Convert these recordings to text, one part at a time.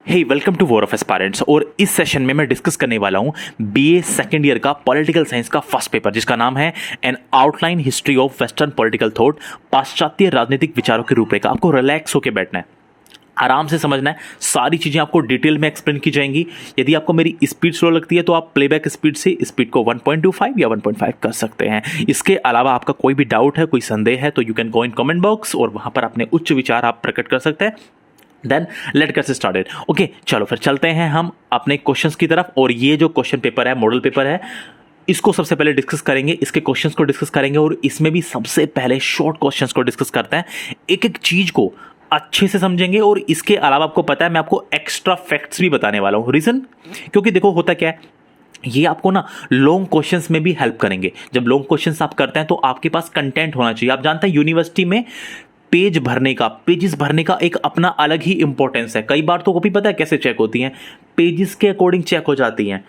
Hey welcome to war of aspirants. और इस session में मैं डिस्कस करने वाला हूं बीए सेकेंड ईयर का पॉलिटिकल साइंस का फर्स्ट पेपर, जिसका नाम है an outline history of western political thought, पाश्चात्य राजनीतिक विचारों की रूपरेखा। आपको रिलैक्स होकर बैठना है, आराम से समझना है, सारी चीज़ें आपको डिटेल में एक्सप्लेन की जाएंगी। यदि आपको मेरी स्पीड स्लो लगती है तो आप प्लेबैक स्पीड से स्पीड को 1.25 या 1.5 कर सकते हैं। इसके अलावा आपका कोई भी डाउट है, कोई संदेह है, तो you can go in comment box और वहाँ पर अपने उच्च विचार आप प्रकट कर सकते हैं। Then let get started. Okay, चलो फिर चलते हैं हम अपने क्वेश्चंस की तरफ। और ये जो क्वेश्चन पेपर है, मॉडल पेपर है, इसको सबसे पहले डिस्कस करेंगे, इसके क्वेश्चंस को डिस्कस करेंगे और इसमें भी सबसे पहले शॉर्ट क्वेश्चंस को डिस्कस करते हैं। एक एक चीज को अच्छे से समझेंगे और इसके अलावा आपको पता है मैं आपको एक्स्ट्रा फैक्ट्स भी बताने वाला हूं। रीजन, क्योंकि देखो होता क्या है, ये आपको ना लॉन्ग क्वेश्चंस में भी हेल्प करेंगे। जब लॉन्ग क्वेश्चंस आप करते हैं तो आपके पास कंटेंट होना चाहिए। आप जानते हैं यूनिवर्सिटी में पेजेस भरने का एक अपना अलग ही इंपॉर्टेंस है। कई बार तो कॉपी पता है कैसे चेक होती हैं, पेजेस के अकॉर्डिंग चेक हो जाती हैं।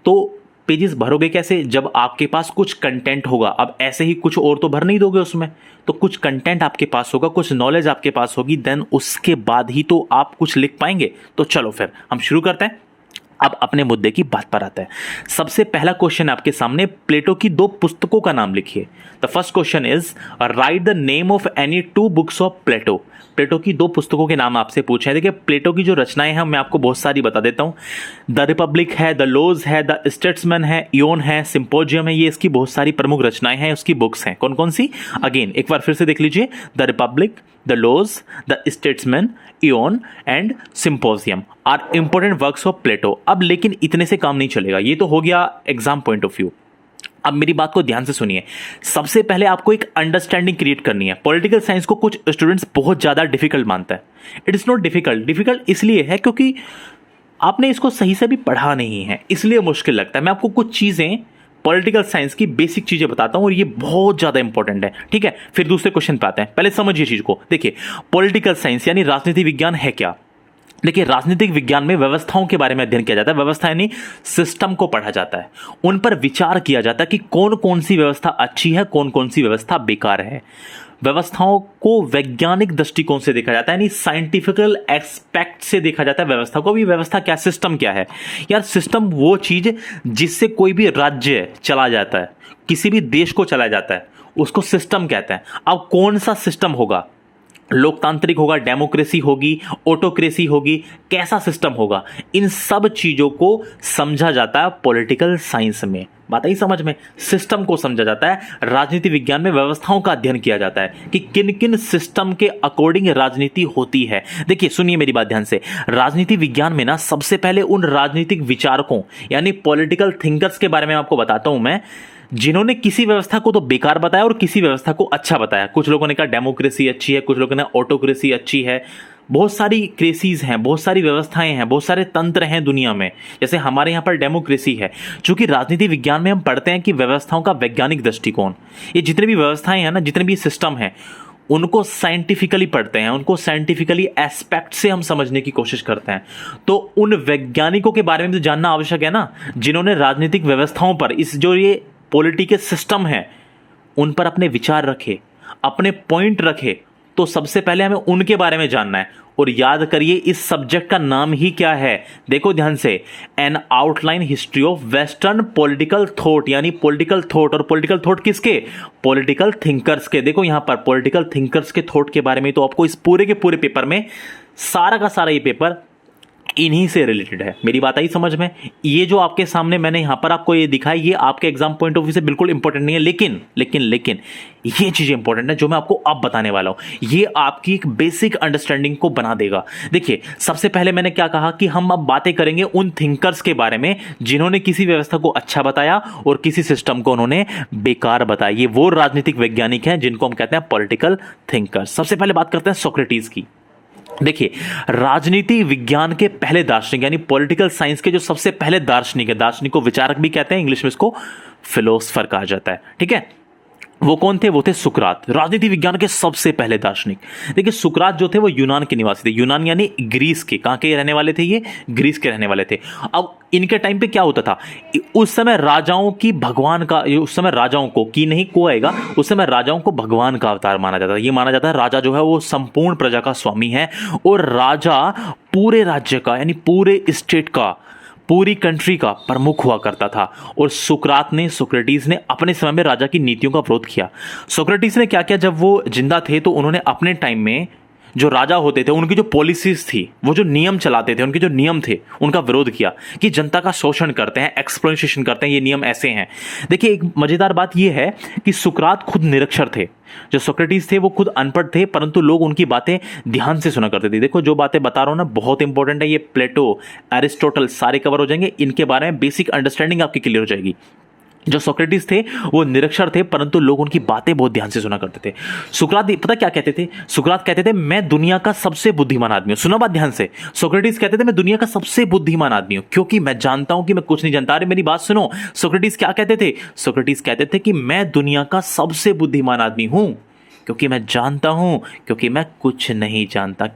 तो पेजेस भरोगे कैसे? जब आपके पास कुछ कंटेंट होगा। अब ऐसे ही कुछ और तो भर नहीं दोगे उसमें, तो कुछ कंटेंट आपके पास होगा, कुछ नॉलेज आपके पास होगी, देन उसके बाद ही तो आप कुछ लिख पाएंगे। तो चलो फिर हम शुरू करते हैं। अब अपने मुद्दे की बात पर आते हैं। सबसे पहला क्वेश्चन आपके सामने, प्लेटो की 2 पुस्तकों का नाम लिखिए। The first question is write the name of any 2 books of Plato. Plato की 2 पुस्तकों के नाम आपसे पूछे हैं। देखिए, प्लेटो की जो रचनाएं हैं मैं आपको बहुत सारी बता देता हूं। द रिपब्लिक है, द लॉज है, द स्टेट्समैन है, इयोन है, सिंपोजियम है। ये इसकी बहुत सारी प्रमुख रचनाएं हैं, उसकी बुक्स हैं। कौन कौन सी? अगेन एक बार फिर से देख लीजिए, the Republic, the Laws, the Statesman, Ion and Symposium are important works of Plato. अब लेकिन इतने से काम नहीं चलेगा, ये तो हो गया एग्जाम पॉइंट ऑफ व्यू। अब मेरी बात को ध्यान से सुनिए। सबसे पहले आपको एक अंडरस्टैंडिंग क्रिएट करनी है। पॉलिटिकल साइंस को कुछ स्टूडेंट्स बहुत ज्यादा डिफिकल्ट मानता है। It is not difficult. Difficult इसलिए है क्योंकि आपने इसको सही से भी पढ़ा नहीं है, इसलिए मुश्किल लगता है। मैं आपको कुछ चीजें पॉलिटिकल साइंस की बेसिक चीजें बताता हूं और ये बहुत ज्यादा इंपॉर्टेंट है, ठीक है? फिर दूसरे क्वेश्चन पे आते हैं। पहले समझिए चीज को। देखिए, पॉलिटिकल साइंस यानी राजनीति विज्ञान है क्या? देखिए, राजनीतिक विज्ञान में व्यवस्थाओं के बारे में अध्ययन किया जाता है। व्यवस्था यानी सिस्टम को पढ़ा जाता है, उन पर विचार किया जाता है कि कौन कौन सी व्यवस्था अच्छी है, कौन कौन सी व्यवस्था बेकार है। व्यवस्थाओं को वैज्ञानिक दृष्टिकोण से देखा जाता है, यानी साइंटिफिकल एस्पेक्ट से देखा जाता है व्यवस्था को भी। व्यवस्था क्या, सिस्टम क्या है यार? सिस्टम वो चीज जिससे कोई भी राज्य चला जाता है, किसी भी देश को चला जाता है, उसको सिस्टम कहते हैं। अब कौन सा सिस्टम होगा? लोकतांत्रिक होगा, डेमोक्रेसी होगी, ऑटोक्रेसी होगी, कैसा सिस्टम होगा? इन सब चीजों को समझा जाता है पॉलिटिकल साइंस में। बात आई समझ में? सिस्टम को समझा जाता है। राजनीति विज्ञान में व्यवस्थाओं का अध्ययन किया जाता है कि किन किन सिस्टम के अकॉर्डिंग राजनीति होती है। देखिए, सुनिए मेरी बात ध्यान से। राजनीति विज्ञान में ना सबसे पहले उन राजनीतिक विचारकों यानी पॉलिटिकल थिंकर्स के बारे में आपको बताता हूं मैं, जिन्होंने किसी व्यवस्था को तो बेकार बताया और किसी व्यवस्था को अच्छा बताया। कुछ लोगों ने कहा डेमोक्रेसी अच्छी है, कुछ लोगों ने ऑटोक्रेसी अच्छी है। बहुत सारी क्रेसीज हैं, बहुत सारी व्यवस्थाएं हैं, बहुत सारे तंत्र हैं दुनिया में। जैसे हमारे यहाँ पर डेमोक्रेसी है। चूंकि राजनीति विज्ञान में हम पढ़ते हैं कि व्यवस्थाओं का वैज्ञानिक दृष्टिकोण, ये जितनी भी व्यवस्थाएं हैं ना, जितने भी सिस्टम हैं, उनको साइंटिफिकली पढ़ते हैं, उनको साइंटिफिकली एस्पेक्ट से हम समझने की कोशिश करते हैं। तो उन वैज्ञानिकों के बारे में तो जानना आवश्यक है ना, जिन्होंने राजनीतिक व्यवस्थाओं पर, इस जो ये पॉलिटिकल सिस्टम है, उन पर अपने विचार रखे, अपने पॉइंट रखे। तो सबसे पहले हमें उनके बारे में जानना है। और याद करिए, इस सब्जेक्ट का नाम ही क्या है? देखो ध्यान से, N outline history of western political thought, यानी पॉलिटिकल थॉट। और पॉलिटिकल थॉट किसके? पॉलिटिकल थिंकर्स के। देखो यहां पर पॉलिटिकल थिंकर्स के थॉट के बारे में तो आपको इस पूरे के पूरे पेपर में, सारा का सारा ये पेपर इन्हीं से रिलेटेड है। मेरी बात आई समझ में? ये जो आपके सामने मैंने यहां पर आपको ये दिखाई, ये आपके एग्जाम पॉइंट ऑफ व्यू से बिल्कुल इंपॉर्टेंट नहीं है, लेकिन ये चीज इंपॉर्टेंट है जो मैं आपको अब बताने वाला हूं। ये आपकी एक बेसिक अंडरस्टैंडिंग को बना देगा। देखिए, सबसे पहले मैंने क्या कहा कि हम अब बातें करेंगे उन थिंकर्स के बारे में जिन्होंने किसी व्यवस्था को अच्छा बताया और किसी सिस्टम को उन्होंने बेकार बताया। ये वो राजनीतिक वैज्ञानिक हैं जिनको हम कहते हैं पॉलिटिकल थिंकर्स। सबसे पहले बात करते हैं सोक्रेटिस की। देखिए, राजनीति विज्ञान के पहले दार्शनिक यानी पॉलिटिकल साइंस के जो सबसे पहले दार्शनिक है, दार्शनिक को विचारक भी कहते हैं, इंग्लिश में इसको फिलोसफर कहा जाता है, ठीक है? वो कौन थे? वो थे सुकरात, राजनीति विज्ञान के सबसे पहले दार्शनिक। देखिए सुकरात जो थे वो यूनान के निवासी थे, यूनान यानी ग्रीस के। कहाँ के रहने वाले थे? ये ग्रीस के रहने वाले थे। अब इनके टाइम पे क्या होता था, उस समय राजाओं की भगवान का, उस समय राजाओं को की नहीं को आएगा, उस समय राजाओं को भगवान का अवतार माना जाता था। ये माना जाता है राजा जो है वो संपूर्ण प्रजा का स्वामी है, और राजा पूरे राज्य का यानी पूरे स्टेट का, पूरी कंट्री का प्रमुख हुआ करता था। और सोक्रेटिस ने अपने समय में राजा की नीतियों का विरोध किया। सोक्रेटिस ने क्या किया, जब वो जिंदा थे तो उन्होंने अपने टाइम में जो राजा होते थे उनकी जो पॉलिसीज थी, वो जो नियम चलाते थे, उनके जो नियम थे, उनका विरोध किया कि जनता का शोषण करते हैं, एक्सप्लॉइटेशन करते हैं, ये नियम ऐसे हैं। देखिए एक मजेदार बात ये है कि सुकरात खुद निरक्षर थे, जो सोक्रेटिस थे वो खुद अनपढ़ थे, परंतु लोग उनकी बातें ध्यान से सुना करते थे। देखो जो बातें बता रहा हूं ना बहुत इंपॉर्टेंट है, ये प्लेटो, एरिस्टोटल सारे कवर हो जाएंगे, इनके बारे में बेसिक अंडरस्टैंडिंग आपकी क्लियर हो जाएगी। जो सोक्रेटिस थे वो निरक्षर थे, परंतु लोग उनकी बातें बहुत ध्यान से सुना करते थे। सुकरात पता क्या कहते थे? सुकरात कहते थे मैं दुनिया का सबसे बुद्धिमान आदमी हूं। सुनो बात ध्यान से, सोक्रेटिस कहते थे मैं दुनिया का सबसे बुद्धिमान आदमी हूं क्योंकि मैं जानता हूं कि मैं कुछ नहीं जानता। अरे मेरी बात सुनो, सोक्रेटिस क्या कहते थे? सोक्रेटिस कहते थे कि मैं दुनिया का सबसे बुद्धिमान आदमी हूं क्योंकि मैं जानता हूं, क्योंकि मैं कुछ नहीं जानता।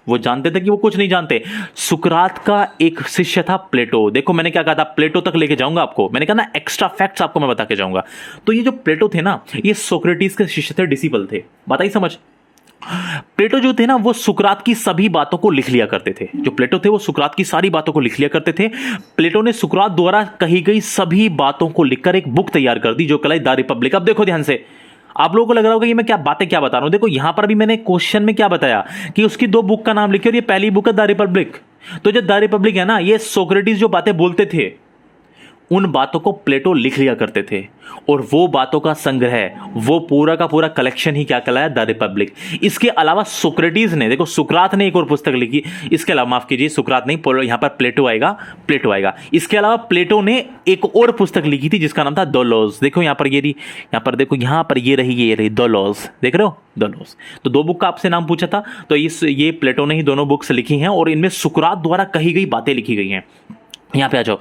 वो जानते थे कि वो कुछ नहीं जानते। सुकरात का एक शिष्य था प्लेटो। देखो मैंने क्या कहा था, प्लेटो तक लेके जाऊंगा आपको, मैंने कहा ना एक्स्ट्रा फैक्ट्स आपको मैं बता के जाऊंगा। तो ये जो प्लेटो थे ना, ये सोक्रेटिस के शिष्य थे, डिसिपल थे। बताइए समझ। प्लेटो जो थे ना वो सुकरात की सभी बातों को लिख लिया करते थे। जो प्लेटो थे वो सुकरात की सारी बातों को लिख लिया करते थे। प्लेटो ने सुकरात द्वारा कही गई सभी बातों को लिखकर एक बुक तैयार कर दी जो कहलाई द रिपब्लिक। अब देखो ध्यान से, आप लोगों को लग रहा होगा कि मैं क्या बता रहा हूं। देखो यहां पर भी मैंने क्वेश्चन में क्या बताया कि उसकी 2 बुक का नाम लिखिए, और ये पहली बुक है द रिपब्लिक। तो जो द रिपब्लिक है ना, ये सोक्रेटिस जो बातें बोलते थे उन बातों को प्लेटो लिख लिया करते थे, और वो बातों का संग्रह, वो पूरा का पूरा कलेक्शन ही क्या कहलाया? The Republic. इसके अलावा सोक्रेटिस ने, देखो सुकरात ने एक और पुस्तक लिखी, इसके अलावा माफ कीजिए सुकरात नहीं, यहां पर प्लेटो आएगा। इसके अलावा प्लेटो ने एक और पुस्तक लिखी थी जिसका नाम था द लॉज। देखो यहां पर ये रही द लॉज, देख रहे हो द लॉज। तो 2 बुक का आपसे नाम पूछा था, तो ये प्लेटो ने ही दोनों बुक्स लिखी हैं, और इनमें सुकरात द्वारा कही गई बातें लिखी गई हैं। यहां पे आ जाओ।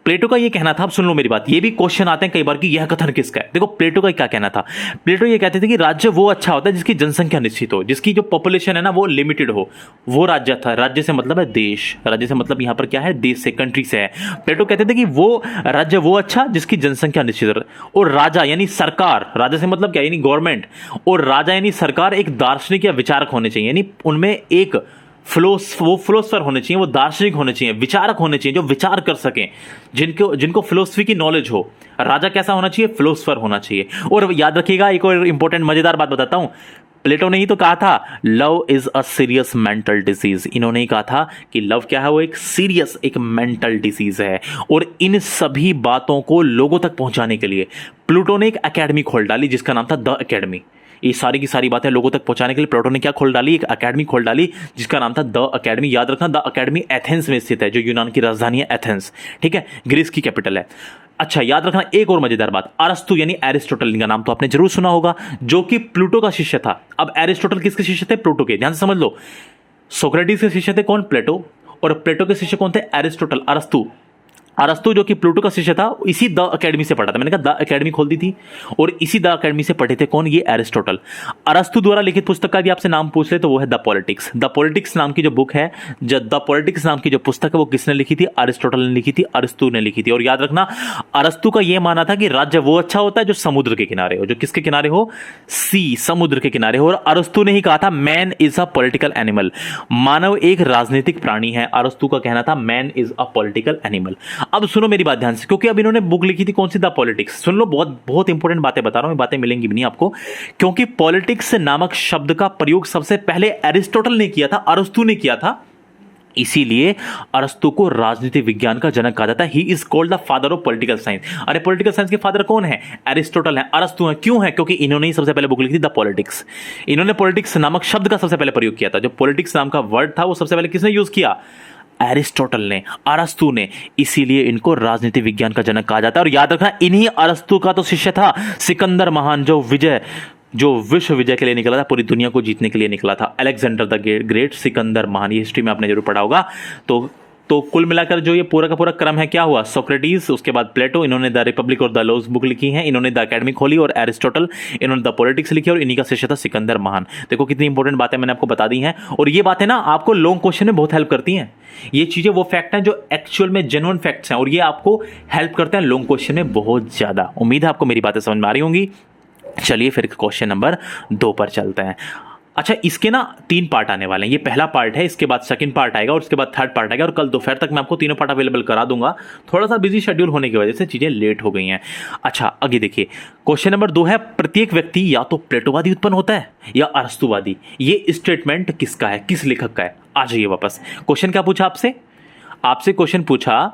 प्लेटो का ये कहना था, अब सुन लो मेरी बात, ये भी क्वेश्चन आते हैं कई बार कि यह कथन किसका है। देखो प्लेटो का क्या कहना था। प्लेटो ये कहते थे कि राज्य वो अच्छा होता है जिसकी जनसंख्या निश्चित हो, जिसकी जो पॉपुलेशन है ना वो लिमिटेड हो, वो राज्य था। राज्य से मतलब है देश, राज्य से मतलब यहां पर क्या है? देश से, कंट्री से है। प्लेटो कहते थे कि वो राज्य वो अच्छा जिसकी जनसंख्या निश्चित हो, और राजा यानी सरकार, राजा से मतलब क्या यानी गवर्नमेंट, और राजा यानी सरकार एक दार्शनिक या विचारक होने चाहिए, यानी उनमें एक फिलोसफर होने चाहिए, वो दार्शनिक होने चाहिए, विचारक होने चाहिए, जो विचार कर सकें, जिनको फिलोसफी की नॉलेज हो। राजा कैसा होना चाहिए? फिलोसफर होना चाहिए। और याद रखिएगा एक और इंपॉर्टेंट मजेदार बात बताता हूं, प्लेटो ने ही तो कहा था love is a serious mental disease. इन्होंने ही कहा था कि लव क्या है? वो एक सीरियस, एक मेंटल डिजीज है। और इन सभी बातों को लोगों तक पहुंचाने के लिए प्लूटो ने एक एकेडमी खोल डाली जिसका नाम था द एकेडमी। ये सारी की सारी बातें लोगों तक पहुंचाने के लिए प्लेटो ने क्या खोल डाली? एक एकेडमी खोल डाली जिसका नाम था द एकेडमी। याद रखना द एकेडमी एथेंस में स्थित है, जो यूनान की राजधानी है एथेंस, ठीक है, ग्रीस की कैपिटल है। अच्छा याद रखना एक और मजेदार बात, अरस्तु यानी एरिस्टोटल का नाम तो आपने जरूर सुना होगा, जो कि प्लूटो का शिष्य था। अब एरिस्टोटल किसके शिष्य थे? प्लूटो के। ध्यान से समझ लो, सोक्रेटिस के शिष्य थे कौन? प्लेटो। और प्लेटो के शिष्य कौन थे? एरिस्टोटल, अरस्तु जो कि प्लूटो का शिष्य था, इसी द एकेडमी से पढ़ा था। मैंने कहा द एकेडमी खोल दी थी, और इसी द एकेडमी से पढ़े थे कौन? ये एरिस्टोटल। अरस्तु द्वारा लिखित पुस्तक का भी आपसे नाम पूछ ले तो वो है द पॉलिटिक्स। द पॉलिटिक्स नाम की जो बुक है, द पॉलिटिक्स नाम की जो पुस्तक है, वो किसने लिखी थी? अरिस्टोटल ने लिखी थी, अरस्तु ने लिखी थी। और याद रखना अरस्तु का यह मानना था कि राज्य वो अच्छा होता है जो समुद्र के किनारे हो, जो किसके किनारे हो? सी, समुद्र के किनारे हो। और अरस्तु ने ही कहा था man is a political animal, मानव एक राजनीतिक प्राणी है। अरस्तु का कहना था man is a political animal. अब सुनो मेरी बात ध्यान से, क्योंकि अब इन्होंने बुक लिखी थी कौन सी? The politics. सुन लो, बहुत बहुत इंपॉर्टेंट बातें बता रहा हूं, बातें मिलेंगी भी नहीं आपको, क्योंकि पॉलिटिक्स नामक शब्द का प्रयोग सबसे पहले एरिस्टोटल ने किया था, अरस्तु ने किया था। इसीलिए अरस्तु को राजनीति विज्ञान का जनक कहा जाता है। He is called the father of political science. अरे पॉलिटिकल साइंस के फादर कौन है? एरिस्टोटल है, अरस्तु है। क्यों है? क्योंकि इन्होंने ही सबसे पहले बुक लिखी थी द पॉलिटिक्स। इन्होंने पॉलिटिक्स नामक शब्द का सबसे पहले प्रयोग किया था। जो पॉलिटिक्स नाम का वर्ड था वो सबसे पहले किसने यूज किया? एरिस्टोटल ने, अरस्तु ने। इसीलिए इनको राजनीति विज्ञान का जनक कहा जाता है। और याद रखना इन्हीं अरस्तु का तो शिष्य था सिकंदर महान, जो विश्व विजय के लिए निकला था, पूरी दुनिया को जीतने के लिए निकला था। अलेक्जेंडर द ग्रेट, सिकंदर महान, ये हिस्ट्री में आपने जरूर पढ़ा होगा। तो तो कुल मिलाकर जो ये पूरा का पूरा क्रम है क्या हुआ, सोक्रेटिस, उसके बाद प्लेटो, इन्होंने द रिपब्लिक और द लॉज बुक लिखी है, इन्होंने द एकेडमी खोली, और एरिस्टोटल इन्होंने द पॉलिटिक्स लिखी, और इन्हीं का शिष्य था सिकंदर महान। देखो कितनी इंपॉर्टेंट बातें मैंने आपको बता दी हैं, और ये बातें ना आपको लॉन्ग क्वेश्चन में बहुत हेल्प करती हैं। ये चीजें वो फैक्ट हैं जो एक्चुअल में जेन्युइन फैक्ट्स हैं, और ये आपको हेल्प करते हैं लॉन्ग क्वेश्चन में बहुत ज्यादा। उम्मीद है आपको मेरी बातें समझ में आ रही होंगी। चलिए फिर क्वेश्चन नंबर 2 पर चलते हैं। अच्छा, इसके ना 3 पार्ट आने वाले हैं। ये पहला पार्ट है, इसके बाद सेकंड पार्ट आएगा, और उसके बाद थर्ड पार्ट आएगा, और कल दोपहर तक मैं आपको तीनों पार्ट अवेलेबल करा दूंगा। थोड़ा सा बिजी शेड्यूल होने की वजह से चीजें लेट हो गई हैं। अच्छा, आगे देखिए, क्वेश्चन नंबर 2 है, प्रत्येक व्यक्ति या तो प्लेटोवादी उत्पन्न होता है या अरस्तुवादी। ये स्टेटमेंट किसका है, किस लेखक का है? आ जाइए वापस। क्वेश्चन क्या पूछा आपसे क्वेश्चन पूछा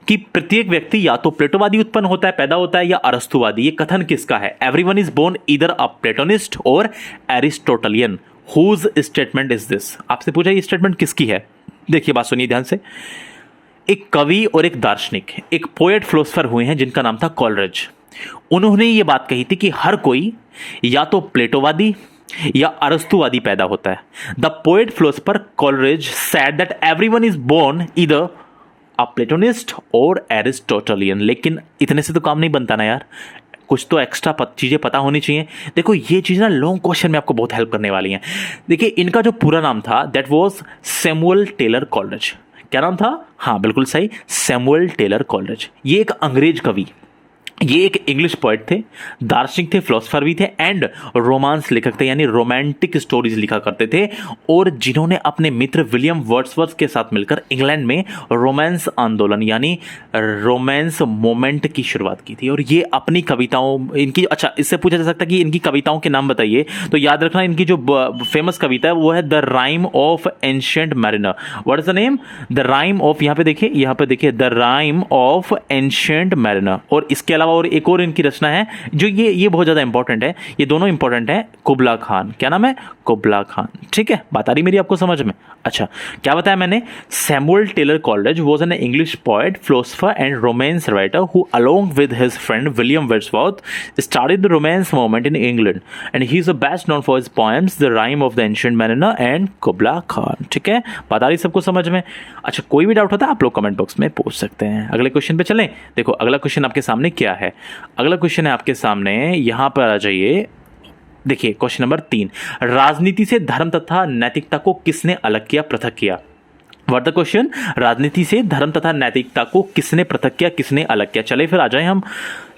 कि प्रत्येक व्यक्ति या तो प्लेटोवादी उत्पन्न होता है, पैदा होता है, या अरस्तुवादी। ये कथन किसका है? Everyone is born either a Platonist or Aristotelian. Whose statement is this? आपसे पूछा ये स्टेटमेंट किसकी है? देखिए बात सुनिए ध्यान से। एक कवि और एक दार्शनिक, एक पोएट फिलोसोफर हुए हैं जिनका नाम था कॉलरिज। उन्होंने ये बात कही थी कि हर कोई या तो प्लेटोवादी या अरस्तुवादी पैदा होता है। The poet philosopher Coleridge said that everyone is born either a Platonist or Aristotelian. लेकिन इतने से तो काम नहीं बनता ना यार, कुछ तो एक्स्ट्रा चीजें पता होनी चाहिए। देखो ये चीज ना लॉन्ग क्वेश्चन में आपको बहुत हेल्प करने वाली हैं। देखिए इनका जो पूरा नाम था that was Samuel Taylor Coleridge. क्या नाम था? हाँ बिल्कुल सही, सैमुअल टेलर कॉलरिज। ये एक अंग्रेज कवि, ये एक इंग्लिश पोएट थे, दार्शनिक थे, फिलोसोफर भी थे, एंड रोमांस लेखक थे, यानी रोमांटिक स्टोरीज लिखा करते थे, और जिन्होंने अपने मित्र विलियम वर्ड्सवर्थ के साथ मिलकर इंग्लैंड में रोमांस आंदोलन यानी रोमांस मूवमेंट की शुरुआत की थी। और ये अपनी कविताओं इनकी, अच्छा इससे पूछा जा सकता है कि इनकी कविताओं के नाम बताइए, तो याद रखना इनकी जो फेमस कविता है वो है the rime of ancient mariner. What is the name? The rime of, यहाँ पे देखिए the rime of ancient mariner. और इसके अलावा और एक और इनकी रचना है जो ये बहुत ज्यादा इंपॉर्टेंट है, ये दोनों इंपॉर्टेंट है, कुबला खान। क्या नाम है? कुबला खान। ठीक है, बात आ रही मेरी आपको समझ में? अच्छा, क्या बताया मैंने? Samuel Taylor Coleridge was an English poet, philosopher and romance writer who along with his friend William Wordsworth started the romance movement in England, and he is the best known for his poems the rime of the ancient mariner and Kubla Khan. ठीक है, बात आ रही सबको समझ में? अच्छा, कोई भी डाउट होता है आप लोग कमेंट बॉक्स में पूछ सकते हैं। अगले क्वेश्चन पे चलें। देखो अगला क्वेश्चन आपके सामने क्या है? अगला क्वेश्चन है आपके सामने, यहां पर आ जाइए। देखिए क्वेश्चन नंबर 3, राजनीति से धर्म तथा नैतिकता को किसने अलग किया, पृथक किया? What the question? राजनीति से धर्म तथा नैतिकता को किसने पृथक किया, किसने अलग किया? चले फिर आ जाए हम।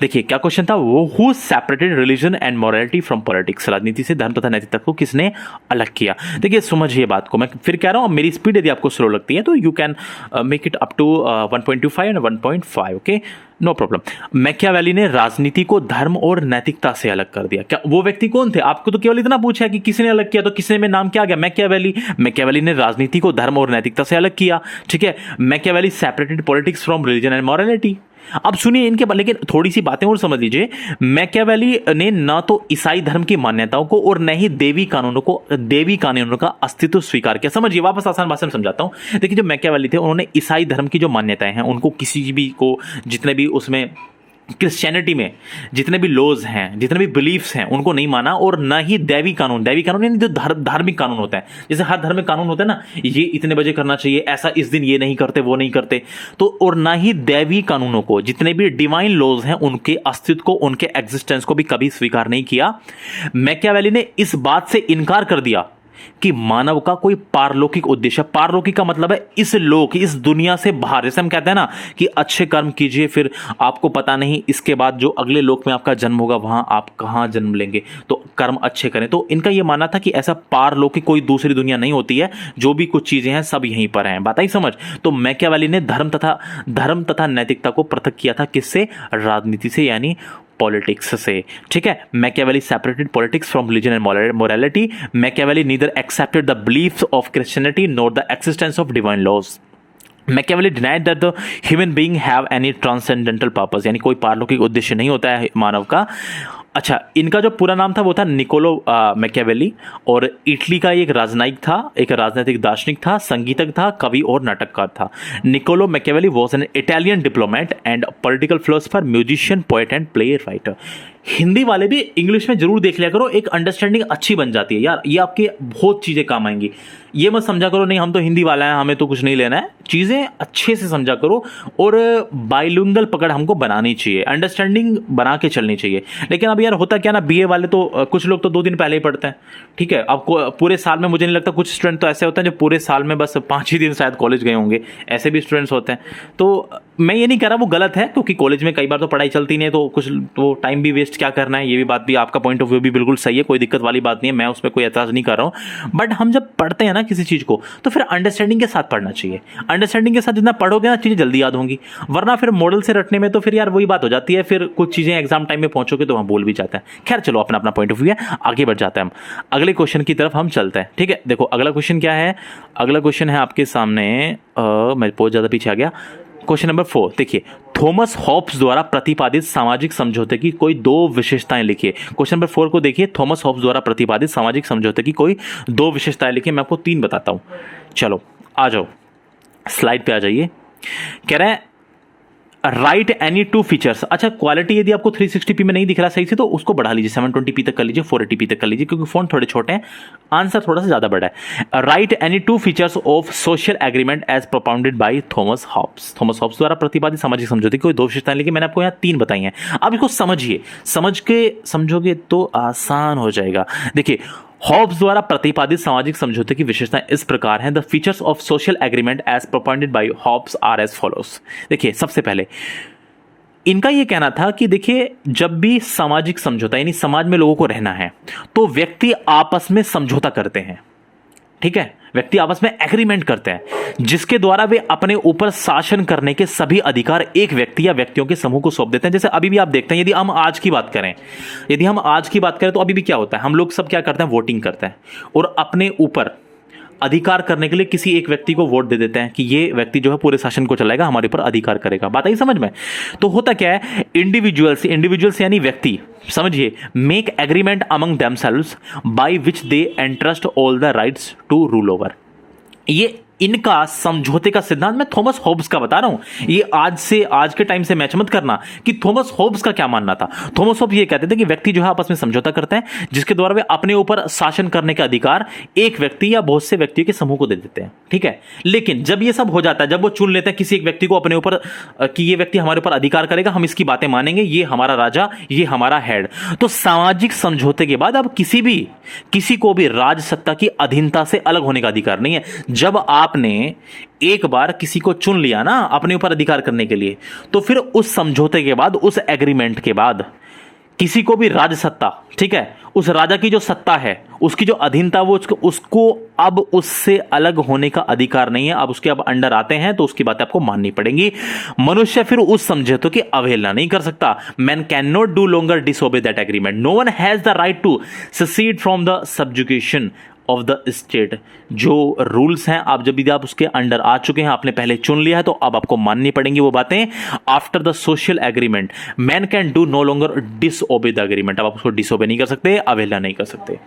देखिए क्या क्वेश्चन था वो, who separated religion and morality from politics. राजनीति से धर्म तथा नैतिकता को किसने अलग किया? देखिए समझिए बात को, मैं फिर कह रहा हूं, मेरी स्पीड यदि आपको स्लो लगती है तो you can make it up to 1.25 and 1.5, okay, no problem. Machiavelli ने राजनीति को धर्म और नैतिकता से अलग कर दिया। क्या वो व्यक्ति कौन थे? आपको तो केवल इतना पूछा है कि किसने अलग किया, तो किसने में नाम क्या आ गया? मैकियावेली। मैकियावेली ने राजनीति को धर्म और नैतिकता से अलग किया। ठीक है, Machiavelli separated politics from religion and morality. अब सुनिए इनके, लेकिन थोड़ी सी बातें और समझ लीजिए। मैकियावेली ने ना तो ईसाई धर्म की मान्यताओं को और न ही देवी कानूनों का अस्तित्व स्वीकार किया। समझिए, वापस आसान भाषा में समझाता हूं। देखिए जो मैकियावेली थे उन्होंने ईसाई धर्म की जो मान्यताएं हैं उनको किसी भी को, जितने भी उसमें क्रिश्चियनिटी में जितने भी लॉज हैं, जितने भी बिलीफ्स हैं, उनको नहीं माना, और ना ही दैवी कानून यानी जो धार्मिक कानून होता है, जैसे हर धर्म में कानून होता है ना, ये इतने बजे करना चाहिए, ऐसा इस दिन ये नहीं करते, वो नहीं करते, तो और ना ही दैवी कानूनों को, जितने भी डिवाइन लॉज हैं उनके अस्तित्व को, उनके एग्जिस्टेंस को भी कभी स्वीकार नहीं किया। मैकियावेली ने इस बात से इनकार कर दिया कि मानव का कोई पारलौकिक उद्देश्य, पारलौकिक का मतलब है इस दुनिया से बाहर। जैसे हम कहते हैं ना कि अच्छे कर्म कीजिए, फिर आपको पता नहीं इसके बाद जो अगले लोक में आपका जन्म होगा वहां आप कहां जन्म लेंगे, तो कर्म अच्छे करें। तो इनका यह मानना था कि ऐसा पारलौकिक कोई दूसरी दुनिया नहीं होती है, जो भी कुछ चीजें हैं सब यहीं पर हैं। बात आई समझ? तो मैकियावेली ने धर्म तथा नैतिकता को पृथक किया था, किससे? राजनीति से, यानी पॉलिटिक्स से। ठीक है, Machiavelli separated politics from religion and morality. Machiavelli neither accepted the beliefs of Christianity nor the existence of divine laws. Machiavelli denied that the human being have any transcendental purpose, यानी कोई पारलौकिक उद्देश्य नहीं होता है मानव का। अच्छा, इनका जो पूरा नाम था वो था निकोलो मैकियावेली, और इटली का एक राजनयिक था, एक राजनीतिक दार्शनिक था, संगीतज्ञ था, कवि और नाटककार था। Niccolo Machiavelli was an Italian diplomat and political philosopher, musician, poet and play writer. Hindi वाले भी इंग्लिश में जरूर देख लिया करो, एक अंडरस्टैंडिंग अच्छी बन जाती है यार, ये आपके बहुत चीजें काम आएंगी। ये मत समझा करो नहीं हम तो हिंदी वाला है हमें तो कुछ नहीं लेना है, चीजें अच्छे से समझा करो और बाइलिंगुअल पकड़ हमको बनानी चाहिए, अंडरस्टैंडिंग बना के चलनी चाहिए। लेकिन अब यार होता क्या ना, बीए वाले तो कुछ लोग तो 2 दिन पहले ही पढ़ते हैं, ठीक है। अब पूरे साल में मुझे नहीं लगता, कुछ स्टूडेंट तो ऐसे होते हैं जो पूरे साल में बस 5 ही दिन शायद कॉलेज गए होंगे, ऐसे भी स्टूडेंट्स होते हैं। तो मैं ये नहीं कह रहा वो गलत है, क्योंकि कॉलेज में कई बार तो पढ़ाई चलती नहीं है, तो कुछ तो टाइम भी वेस्ट क्या करना है, ये भी बात भी आपका पॉइंट ऑफ व्यू भी बिल्कुल सही है, कोई दिक्कत वाली बात नहीं है, मैं उसमें कोई एतराज नहीं कर रहा हूँ। बट हम जब पढ़ते हैं ना किसी चीज को तो फिर अंडरस्टैंडिंग के साथ पढ़ना चाहिए, अंडरस्टैंडिंग के साथ जितना पढ़ोगे ना चीजें जल्दी याद होंगी, वरना फिर मॉडल से रटने में तो फिर यार वही बात हो जाती है, फिर कुछ चीजें एग्जाम टाइम में पहुंचोगे तो वहां बोल भी जाता है। खैर चलो अपना अपना पॉइंट ऑफ व्यू है, आगे बढ़ जाता है, हम अगले क्वेश्चन की तरफ हम चलते हैं। ठीक है, देखो अगला क्वेश्चन क्या है, अगला क्वेश्चन है आपके सामने, मैं बहुत ज्यादा पीछे आ गया। क्वेश्चन नंबर 4 देखिए, थॉमस हॉब्स द्वारा प्रतिपादित सामाजिक समझौते की कोई 2 विशेषताएं लिखिए। क्वेश्चन नंबर 4 को देखिए, थॉमस हॉब्स द्वारा प्रतिपादित सामाजिक समझौते की कोई 2 विशेषताएं लिखिए। मैं आपको 3 बताता हूं, चलो आ जाओ स्लाइड पे आ जाइए। कह रहे हैं राइट एनी 2 फीचर्स। अच्छा क्वालिटी यदि आपको 360p में नहीं दिख रहा सही से तो उसको बढ़ा लीजिए, 720p तक कर लीजिए, 480p तक कर लीजिए, क्योंकि फोन थोड़े छोटे हैं, आंसर थोड़ा सा ज्यादा बड़ा है। Write any 2 features of social agreement as propounded by Thomas Hobbes. Thomas Hobbes द्वारा प्रतिपादित सामाजिक समझौते की कोई 2 विशेषताएं लेकिन मैंने आपको यहाँ 3 बताई हैं। अब इसको समझिए, समझ के समझोगे तो आसान हो जाएगा। देखिए हॉब्स द्वारा प्रतिपादित सामाजिक समझौते की विशेषताएं इस प्रकार हैं। The features of social agreement as propounded by Hobbes are as follows. देखिए सबसे पहले इनका यह कहना था कि देखिए जब भी सामाजिक समझौता यानी समाज में लोगों को रहना है तो व्यक्ति आपस में समझौता करते हैं, ठीक है, व्यक्ति आपस में एग्रीमेंट करते हैं जिसके द्वारा वे अपने ऊपर शासन करने के सभी अधिकार एक व्यक्ति या व्यक्तियों के समूह को सौंप देते हैं। जैसे अभी भी आप देखते हैं, यदि हम आज की बात करें, तो अभी भी क्या होता है, हम लोग सब क्या करते हैं, वोटिंग करते हैं और अपने ऊपर अधिकार करने के लिए किसी एक व्यक्ति को वोट दे देते हैं कि ये व्यक्ति जो है पूरे शासन को चलाएगा, हमारे ऊपर अधिकार करेगा। बात आई समझ में? तो होता क्या है, इंडिविजुअल्स यानी व्यक्ति, समझिए, make agreement among themselves by which they entrust all the rights to rule over. ये इनका समझौते का सिद्धांत मैं थॉमस हॉब्स का बता रहा हूं। ये आज के टाइम से मैच मत करना कि थॉमस हॉब्स का क्या मानना था। थॉमस हॉब्स ये कहते थे कि व्यक्ति जो है आपस में समझौता करते हैं जिसके द्वारा वे अपने ऊपर शासन करने का अधिकार एक व्यक्ति या बहुत से व्यक्तियों के समूह को दे देते हैं, ठीक है। लेकिन जब ये सब हो जाता है, जब वो चुन लेते हैं किसी एक व्यक्ति को अपने ऊपर कि ये व्यक्ति हमारे ऊपर अधिकार करेगा, हम इसकी बातें मानेंगे, ये हमारा राजा, ये हमारा हेड, तो सामाजिक समझौते के बाद अब किसी को भी राज सत्ता की अधीनता से अलग होने का अधिकार नहीं है। जब आपने एक बार किसी को चुन लिया ना अपने ऊपर अधिकार करने के लिए, तो फिर उस समझौते के बाद, उस एग्रीमेंट के बाद किसी को भी राज सत्ता, ठीक है, उस राजा की जो सत्ता है, उसकी जो अधीनता, वो उसको अब उससे अलग होने का अधिकार नहीं है। अब उसके अब अंडर आते हैं तो उसकी बातें आपको माननी पड़ेंगी। मनुष्य फिर उस समझौते की अवहेलना नहीं कर सकता। Man can not do longer disobey that agreement. No one has the right to secede from the subjugation of the state. जो रूल्स हैं, आप जब भी आप उसके अंडर आ चुके हैं, आपने पहले चुन लिया है, तो अब आपको माननी पड़ेंगी वो बातें। After the social agreement man can do no longer disobey the agreement. अब आप उसको डिसओबे नहीं कर सकते, अवहेलना नहीं कर सकते।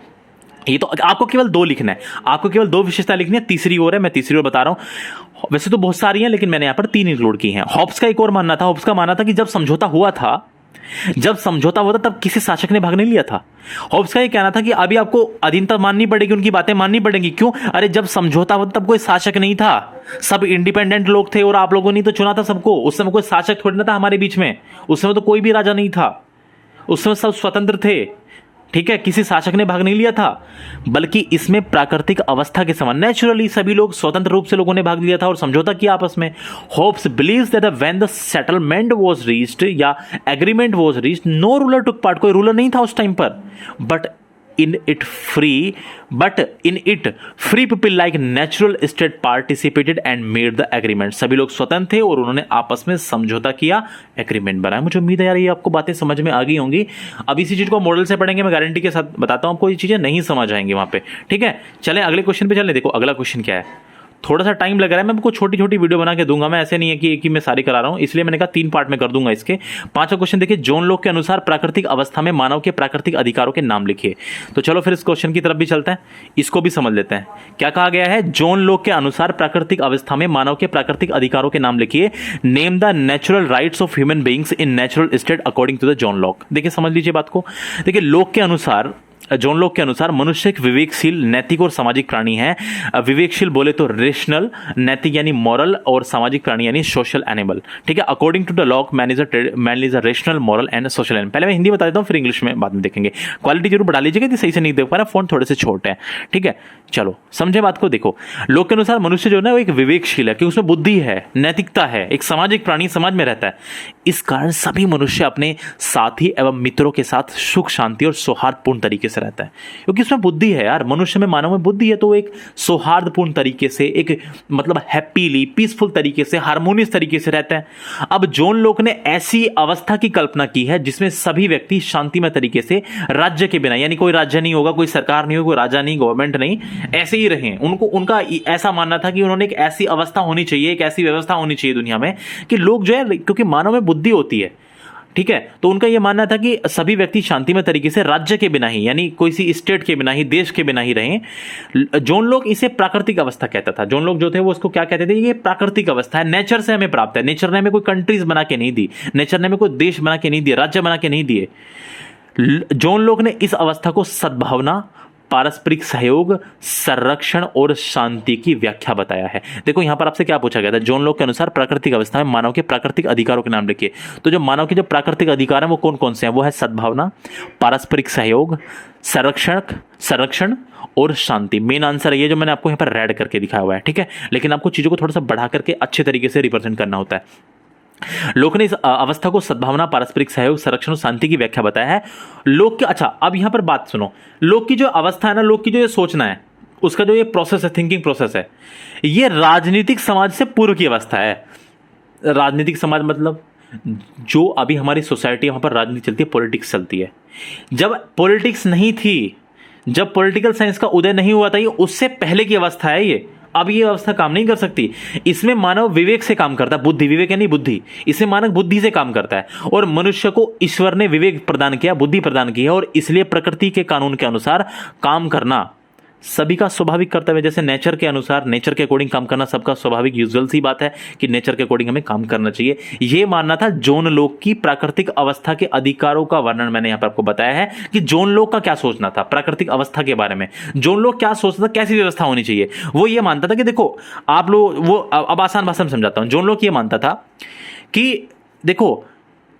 ये तो आपको केवल 2 लिखना है, आपको केवल 2 विशेषता लिखनी है। तीसरी और है, मैं तीसरी और बता रहा हूं। वैसे तो बहुत सारी हैं लेकिन मैंने यहां पर 3 इंक्लूड की हैं। हॉब्स का एक और मानना था, हॉब्स का मानना था कि जब समझौता हुआ था तब किसी शासक ने भाग नहीं लिया था। हॉब्स का ये कहना था कि अभी आपको अधीनता माननी पड़ेगी, उनकी बातें माननी पड़ेगी। क्यों? अरे जब समझौता हुआ तब कोई शासक नहीं था, सब इंडिपेंडेंट लोग थे और आप लोगों ने तो चुना था सबको। उस समय कोई शासक थोड़ी ना था हमारे बीच में, उस समय तो कोई भी राजा नहीं था, उस समय सब स्वतंत्र थे, ठीक है, किसी शासक ने भाग नहीं लिया था। बल्कि इसमें प्राकृतिक अवस्था के समान नेचुरली सभी लोग स्वतंत्र रूप से लोगों ने भाग लिया था और समझौता किया आपस में। Hobbes believes that when the settlement was reached या agreement was reached, no ruler took part. कोई रूलर नहीं था उस टाइम पर, but in it free people like natural state participated and made the agreement. सभी लोग स्वतंत्र थे और उन्होंने आपस में समझौता किया, एग्रीमेंट बनाया। मुझे उम्मीद है यार ये आपको बातें समझ में आ गई होंगी। अब इसी चीज को मॉडल से पढ़ेंगे, मैं गारंटी के साथ बताता हूं आपको, ये चीजें नहीं समझ आएंगी वहां पे, ठीक है। चले अगले क्वेश्चन पे चले। देखो अगला क्वेश्चन क्या है, थोड़ा सा टाइम लग रहा है, मैं आपको छोटी छोटी वीडियो बना के दूंगा, मैं ऐसे नहीं है कि एक ही मैं सारी करा रहा हूं, इसलिए मैंने कहा 3 पार्ट में कर दूंगा इसके। 5वां क्वेश्चन देखिए, जॉन लॉक के अनुसार प्राकृतिक अवस्था में मानव के प्राकृतिक अधिकारों के नाम लिखिए। तो चलो फिर इस क्वेश्चन की तरफ भी चलते हैं, इसको भी समझ लेते हैं। क्या कहा गया है, जॉन लॉक के अनुसार प्राकृतिक अवस्था में मानव के प्राकृतिक अधिकारों के नाम लिखिए। Name the natural rights of human beings in natural state according to the John Locke. देखिए समझ लीजिए बात को। देखिए लॉक के अनुसार, जॉन लॉक के अनुसार मनुष्य एक विवेकशील, नैतिक और सामाजिक प्राणी है। विवेकशील बोले तो रेशनल, नैतिक यानी मॉरल, और सामाजिक प्राणी यानी सोशल एनिमल। ठीक है, according to the Locke man is a rational, moral and social animal. पहले मैं हिंदी बता देता हूँ, फिर इंग्लिश में बाद में देखेंगे। क्वालिटी जरूर बढ़ा लीजिएगा कि सही से नहीं देख पा रहा, फोन थोड़े से छोटे हैं। ठीक है, चलो समझे बात को। देखो लॉक के अनुसार मनुष्य जो है ना वो एक विवेकशील है, क्योंकि उसमें बुद्धि है, नैतिकता है, एक सामाजिक प्राणी, समाज में रहता है। इस कारण सभी मनुष्य अपने साथी एवं मित्रों के साथ सुख शांति और सौहार्दपूर्ण तरीके से रहता है, क्योंकि उसमें बुद्धि है यार। मनुष्य में, मानव में बुद्धि है, तो एक सौहार्दपूर्ण तरीके से, एक मतलब हैप्पीली, पीसफुल तरीके से, हार्मोनियस तरीके से रहता है। अब जॉन लॉक ने ऐसी अवस्था की कल्पना की है जिसमें सभी व्यक्ति शांतिमय तरीके से राज्य के बिना, यानी कोई राज्य नहीं होगा, कोई सरकार नहीं होगी, कोई राजा नहीं, गवर्नमेंट नहीं, ऐसे ही रहें। उनका ऐसा मानना था कि उन्होंने एक ऐसी अवस्था होनी चाहिए, एक ऐसी व्यवस्था होनी चाहिए दुनिया में कि लोग जो है, क्योंकि मानव में बुद्धि होती है, ठीक है, तो उनका यह मानना था कि सभी व्यक्ति शांतिमय तरीके से राज्य के बिना ही, यानी कोई सी स्टेट के बिना ही, देश के बिना ही रहें। जॉन लॉक इसे प्राकृतिक अवस्था कहता था। जॉन लॉक जो थे वो उसको क्या कहते थे, ये प्राकृतिक अवस्था है, नेचर से हमें प्राप्त है। नेचर ने हमें कोई कंट्रीज बना के नहीं दी, नेचर ने हमें कोई देश बना के नहीं दिए, राज्य बना के नहीं दिए। जॉन लॉक ने इस अवस्था को सद्भावना, पारस्परिक सहयोग, संरक्षण और शांति की व्याख्या बताया है। देखो यहां पर आपसे क्या पूछा गया था, जॉन लॉक के अनुसार प्राकृतिक अवस्था में मानव के प्राकृतिक अधिकारों के नाम लिखिए। तो जो मानव के जो प्राकृतिक अधिकार हैं वो कौन कौन से हैं, वो है सद्भावना, पारस्परिक सहयोग, संरक्षण और शांति। मेन आंसर है ये जो मैंने आपको यहां पर रेड करके दिखाया हुआ है। ठीक है, लेकिन आपको चीजों को थोड़ा सा बढ़ा करके अच्छे तरीके से रिप्रेजेंट करना होता है। लोक ने इस अवस्था को सद्भावना, पारस्परिक सहयोग, संरक्षण और शांति की व्याख्या बताया है। लोक के, अच्छा अब यहां पर बात सुनो, लोक की जो अवस्था है ना, लोक की जो ये सोचना है, उसका जो ये प्रोसेस है, थिंकिंग प्रोसेस है, ये राजनीतिक समाज से पूर्व की अवस्था है। राजनीतिक समाज मतलब जो अभी हमारी सोसाइटी, वहां पर राजनीति चलती है, पॉलिटिक्स चलती है। जब पॉलिटिक्स नहीं थी, जब पॉलिटिकल साइंस का उदय नहीं हुआ था, ये उससे पहले की अवस्था है ये। अब ये अवस्था काम नहीं कर सकती। इसमें मानव विवेक से काम करता है, बुद्धि, विवेक यानी बुद्धि, इसमें मानव बुद्धि से काम करता है। और मनुष्य को ईश्वर ने विवेक प्रदान किया, बुद्धि प्रदान की है, और इसलिए प्रकृति के कानून के अनुसार काम करना सभी का स्वाभाविक कर्तव्य है। जैसे नेचर के अनुसार, नेचर के अकॉर्डिंग काम करना सबका स्वाभाविक, यूजुअल सी बात है कि नेचर के अकॉर्डिंग हमें काम करना चाहिए। यह मानना था जॉन लॉक की प्राकृतिक अवस्था के अधिकारों का वर्णन मैंने यहां पर आपको बताया है कि जॉन लॉक का क्या सोचना था प्राकृतिक अवस्था के बारे में। जॉन लॉक क्या सोचता था, कैसी व्यवस्था होनी चाहिए। वो ये मानता था कि देखो आप लोग, वो अब आसान भाषा में समझाता हूं। जॉन लॉक ये मानता था कि देखो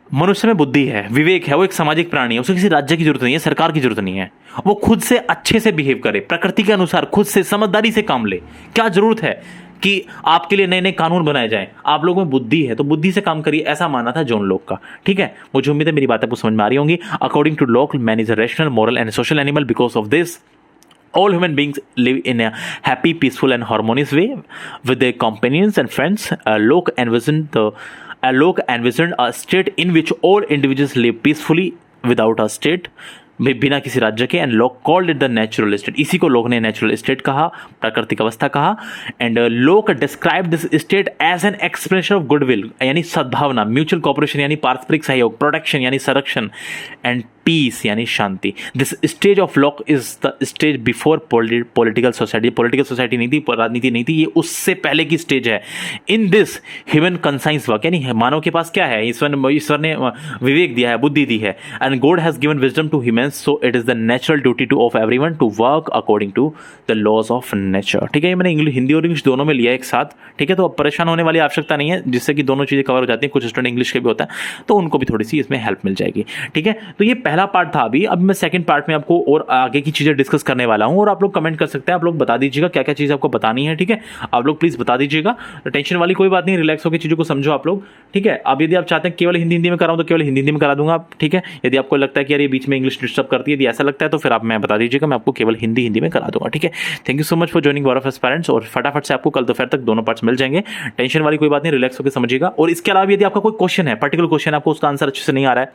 मनुष्य में बुद्धि है, विवेक है, वो एक सामाजिक प्राणी है, उसे किसी राज्य की जरूरत नहीं है, सरकार की जरूरत नहीं है। वो खुद से अच्छे से बिहेव करे, प्रकृति के अनुसार खुद से समझदारी से काम ले। क्या जरूरत है कि आपके लिए नए नए कानून बनाए जाएं। आप लोगों में बुद्धि है तो बुद्धि से काम करिए, ऐसा मानना था जॉन लॉक का। ठीक है, मुझे उम्मीद है मेरी बातें आपको समझ में आ रही होंगी। According to Locke, man is a rational, moral and social animal. Because of this all human beings live in a happy, peaceful and harmonious way with their companions and friends. Locke envisioned a state in which all individuals live peacefully without a state, बिना किसी राज्य के। And lock called it the natural state, इसी को लोक ने natural state कहा, प्राकृतिक अवस्था कहा। And Locke describe this state as an expression of goodwill, यानी सद्भावना, म्यूचुअल कॉपरेशन यानी पारस्परिक सहयोग, प्रोटेक्शन यानी संरक्षण, एंड पीस यानी शांति। This stage of Locke is the stage before political society. Political society नहीं थी, राजनीति नहीं थी, ये उससे पहले की स्टेज है। In this human conscience work, यानी मानव के पास क्या है, ईश्वर ने विवेक दिया है, बुद्धि दी है। And God has given wisdom to humans, so it is the natural duty to of everyone to work according to the laws of nature. ठीक है, ये मैंने हिंदी और इंग्लिश दोनों में लिया एक साथ। ठीक है, तो अब परेशान होने वाली आवश्यकता नहीं है, जिससे कि दोनों चीजें कवर हो जाती हैं। कुछ स्टूडेंट इंग्लिश के भी होता है तो उनको भी थोड़ी सी इसमें हेल्प मिल जाएगी। ठीक है, तो ये पहला पार्ट था। अभी मैं सेकंड पार्ट में आपको और आगे की चीजें डिस्कस करने वाला हूं, और आप लोग कमेंट कर सकते हैं, आप लोग बता दीजिएगा क्या क्या चीज आपको बतानी है। ठीक है, आप लोग प्लीज बता दीजिएगा, टेंशन वाली कोई बात नहीं, रिलैक्स होकर चीजों को समझो आप लोग। ठीक है, अब यदि आप चाहते हैं केवल हिंदी में कराऊं तो केवल हिंदी में करा दूंगा आप। ठीक है, यदि आपको लगता है कि यार ये बीच में इंग्लिश डिस्टर्ब करती है, यदि ऐसा लगता है तो फिर आप मैं बता दीजिएगा, मैं आपको केवल हिंदी में करा दूंगा। ठीक है, thank you so much for joining war of aspirants. और फटाफट से आपको कल दोपहर तक दोनों पार्ट्स मिल जाएंगे, टेंशन वाली कोई बात नहीं, रिलैक्स होकर समझिएगा। और इसके अलावा यदि आपका कोई क्वेश्चन है, पर्टिकुलर क्वेश्चन, आपको उसका आंसर अच्छे से नहीं आ रहा है,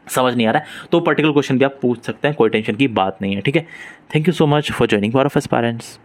समझ नहीं आ रहा है, तो पर्टिकुलर क्वेश्चन भी आप पूछ सकते हैं, कोई टेंशन की बात नहीं है। ठीक है, thank you so much for joining war of aspirants.